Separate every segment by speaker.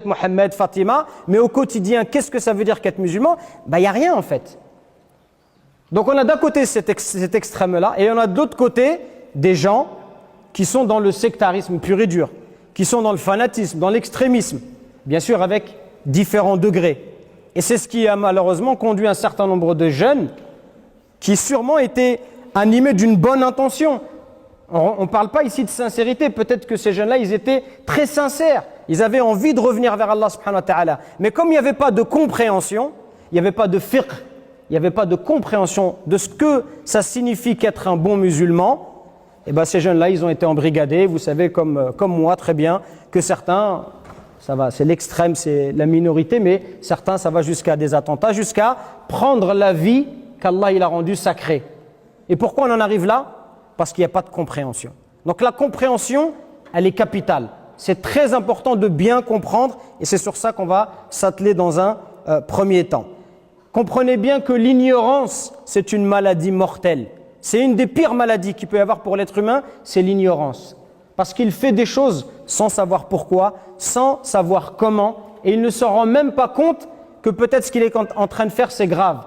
Speaker 1: Mohamed, Fatima, mais au quotidien, qu'est-ce que ça veut dire qu'être musulman? Il n'y a rien en fait. Donc on a d'un côté cet extrême-là, et on a de l'autre côté des gens qui sont dans le sectarisme pur et dur, qui sont dans le fanatisme, dans l'extrémisme, bien sûr avec différents degrés. Et c'est ce qui a malheureusement conduit un certain nombre de jeunes qui sûrement étaient animés d'une bonne intention. On ne parle pas ici de sincérité, peut-être que ces jeunes-là, ils étaient très sincères, ils avaient envie de revenir vers Allah subhanahu wa ta'ala. Mais comme il n'y avait pas de compréhension, il n'y avait pas de fiqh, il n'y avait pas de compréhension de ce que ça signifie qu'être un bon musulman, et bien ces jeunes-là, ils ont été embrigadés. Vous savez comme moi très bien que certains, ça va, c'est l'extrême, c'est la minorité, mais certains, ça va jusqu'à des attentats, jusqu'à prendre la vie qu'Allah il a rendue sacrée. Et pourquoi on en arrive là? Parce qu'il n'y a pas de compréhension. Donc la compréhension, elle est capitale. C'est très important de bien comprendre et c'est sur ça qu'on va s'atteler dans un premier temps. Comprenez bien que l'ignorance, c'est une maladie mortelle. C'est une des pires maladies qu'il peut y avoir pour l'être humain, c'est l'ignorance. Parce qu'il fait des choses sans savoir pourquoi, sans savoir comment, et il ne se rend même pas compte que peut-être ce qu'il est en train de faire, c'est grave,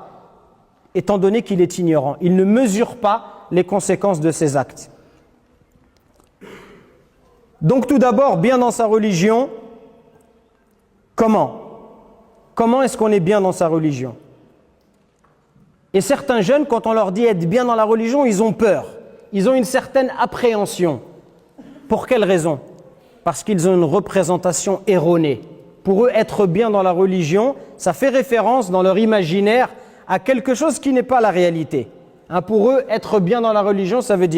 Speaker 1: étant donné qu'il est ignorant. Il ne mesure pas les conséquences de ses actes. Donc tout d'abord, bien dans sa religion, comment est-ce qu'on est bien dans sa religion? Et certains jeunes, quand on leur dit être bien dans la religion, ils ont peur. Ils ont une certaine appréhension. Pour quelle raison? Parce qu'ils ont une représentation erronée. Pour eux, être bien dans la religion, ça fait référence dans leur imaginaire à quelque chose qui n'est pas la réalité. Pour eux, être bien dans la religion, ça veut dire